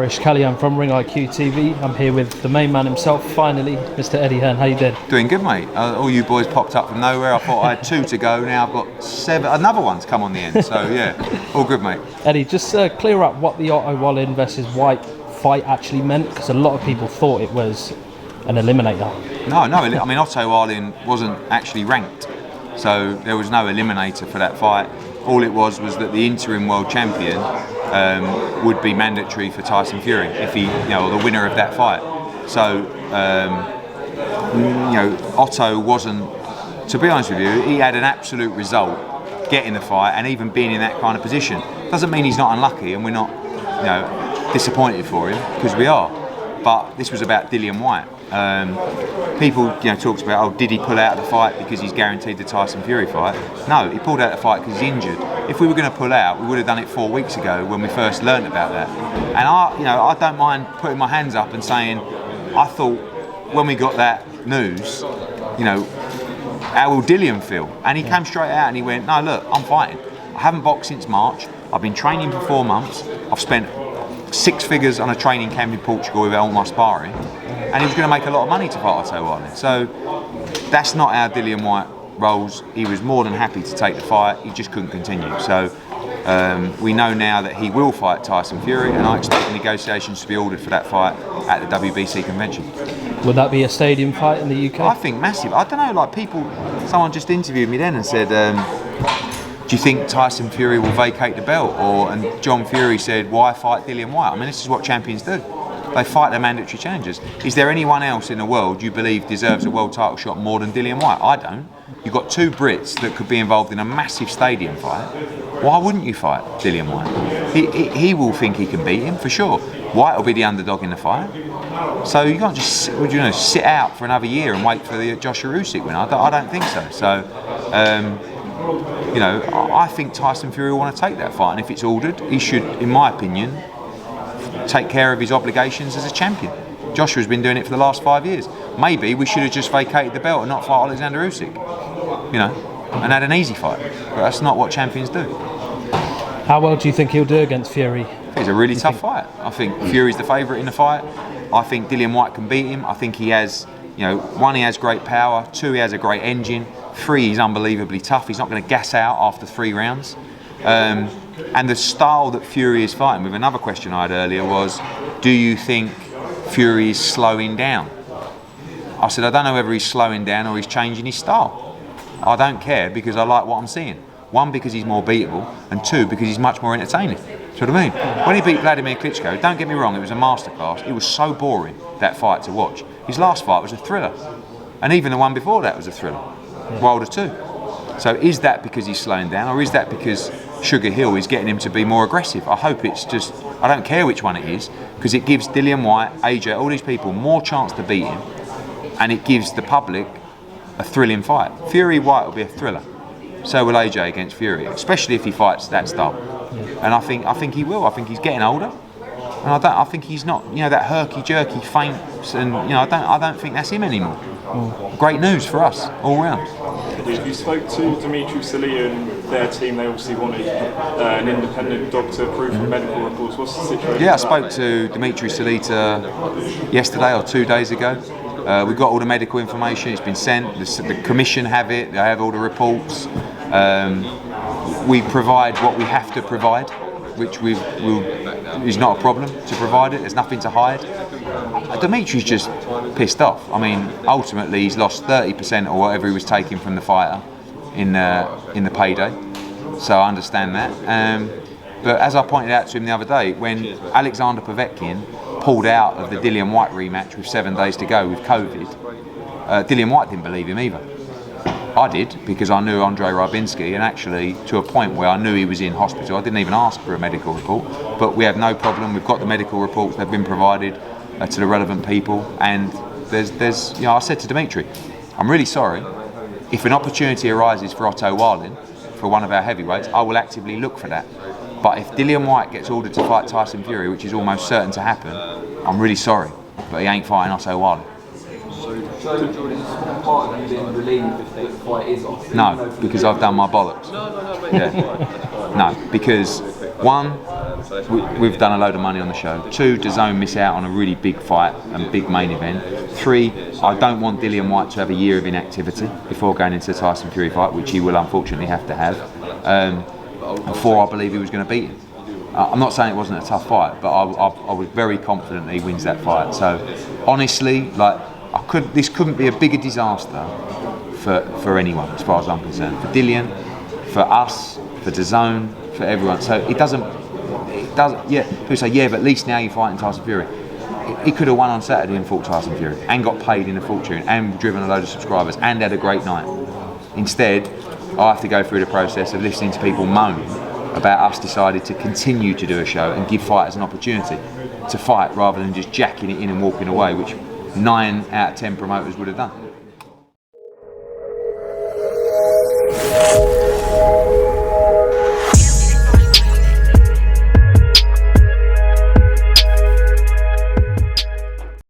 Harish Kalyan from Ring IQ TV. I'm here with the main man himself, finally, Mr. Eddie Hearn. How you doing? Doing good, mate. All you boys popped up from nowhere. I thought I had 2 to go. Now I've got 7. Another one's come on the end. So yeah, all good, mate. Eddie, just clear up what the Otto Wallin versus Whyte fight actually meant, because a lot of people thought it was an eliminator. No. I mean, Otto Wallin wasn't actually ranked, so there was no eliminator for that fight. All it was that the interim world champion would be mandatory for Tyson Fury if he, or the winner of that fight. So, Otto wasn't. To be honest with you, he had an absolute result getting the fight and even being in that kind of position. Doesn't mean he's not unlucky, and we're not, disappointed for him, because we are. But this was about Dillian Whyte. People, talks about, did he pull out of the fight because he's guaranteed the Tyson Fury fight? No, he pulled out of the fight because he's injured. If we were going to pull out, we would have done it 4 weeks ago when we first learned about that. And I don't mind putting my hands up and saying, I thought when we got that news, how will Dillian feel? And he came straight out and he went, no, look, I'm fighting. I haven't boxed since March. I've been training for 4 months. I've spent 6 figures on a training camp in Portugal with all my sparring, and he was going to make a lot of money to fight Otto Wallin. So that's not how Dillian Whyte rolls. He was more than happy to take the fight. He just couldn't continue. So we know now that he will fight Tyson Fury, and I expect the negotiations to be ordered for that fight at the WBC convention. Would that be a stadium fight in the UK? I think massive. I don't know, someone just interviewed me then and said, do you think Tyson Fury will vacate the belt? And John Fury said, why fight Dillian Whyte? I mean, this is what champions do. They fight their mandatory challengers. Is there anyone else in the world you believe deserves a world title shot more than Dillian Whyte? I don't. You've got 2 Brits that could be involved in a massive stadium fight. Why wouldn't you fight Dillian Whyte? He will think he can beat him, for sure. Whyte will be the underdog in the fight. So you can't just sit out for another year and wait for the Joshua Usyk win. I don't think so. So, I think Tyson Fury will want to take that fight, and if it's ordered, he should, in my opinion, take care of his obligations as a champion. Joshua's been doing it for the last 5 years. Maybe we should have just vacated the belt and not fight Alexander Usyk, and had an easy fight. But that's not what champions do. How well do you think he'll do against Fury? It's a really tough fight. I think Fury's the favourite in the fight. I think Dillian Whyte can beat him. I think he has, 1, he has great power. 2, he has a great engine. 3, he's unbelievably tough. He's not going to gas out after 3 rounds. And the style that Fury is fighting with, another question I had earlier was, do you think Fury is slowing down? I said, I don't know whether he's slowing down or he's changing his style. I don't care, because I like what I'm seeing. 1, because he's more beatable, and 2, because he's much more entertaining. Do you know what I mean? When he beat Vladimir Klitschko, don't get me wrong, it was a masterclass. It was so boring, that fight, to watch. His last fight was a thriller. And even the one before that was a thriller. Wilder 2. So is that because he's slowing down, or is that because Sugar Hill is getting him to be more aggressive? I hope it's just, I don't care which one it is, because it gives Dillian Whyte, AJ, all these people more chance to beat him, and it gives the public a thrilling fight. Fury Whyte will be a thriller. So will AJ against Fury, especially if he fights that style. And I think he will. I think he's getting older, and I think he's not, that herky-jerky feints, and I don't think that's him anymore. Great news for us all round. You spoke to Dimitri Salia and their team. They obviously wanted an independent doctor proof from medical reports. What's the situation? Yeah, I spoke to Dimitri Salia yesterday or 2 days ago. We've got all the medical information. It's been sent. The commission have it. They have all the reports. We provide what we have to provide, which is not a problem to provide it. There's nothing to hide. Dimitri's just pissed off. I mean, ultimately he's lost 30% or whatever he was taking from the fighter in the payday. So I understand that. But as I pointed out to him the other day, when Alexander Povetkin pulled out of the Dillian Whyte rematch with 7 days to go with COVID, Dillian Whyte didn't believe him either. I did, because I knew Andrei Rybinski, and actually to a point where I knew he was in hospital. I didn't even ask for a medical report, but we have no problem. We've got the medical reports. They've been provided to the relevant people, and there's I said to Dimitri, I'm really sorry. If an opportunity arises for Otto Wallin, for one of our heavyweights, I will actively look for that. But if Dillian Whyte gets ordered to fight Tyson Fury, which is almost certain to happen, I'm really sorry, but he ain't fighting Otto Wallin. So Jordan, part of you being relieved if the fight is off? No, because I've done my bollocks. Yeah. No, because 1, we've done a load of money on the show. 2, DAZN miss out on a really big fight and big main event. 3, I don't want Dillian Whyte to have a year of inactivity before going into the Tyson Fury fight, which he will unfortunately have to have. And 4, I believe he was going to beat him. I'm not saying it wasn't a tough fight, but I was very confident that he wins that fight. So honestly, like, this couldn't be a bigger disaster for anyone, as far as I'm concerned. For Dillian, for us, for DAZN, for everyone. So it doesn't. Yeah, people say, yeah, but at least now you're fighting Tyson Fury. He could have won on Saturday and fought Tyson Fury, and got paid in a fortune, and driven a load of subscribers, and had a great night. Instead, I have to go through the process of listening to people moan about us deciding to continue to do a show and give fighters an opportunity to fight rather than just jacking it in and walking away, which 9 out of 10 promoters would have done.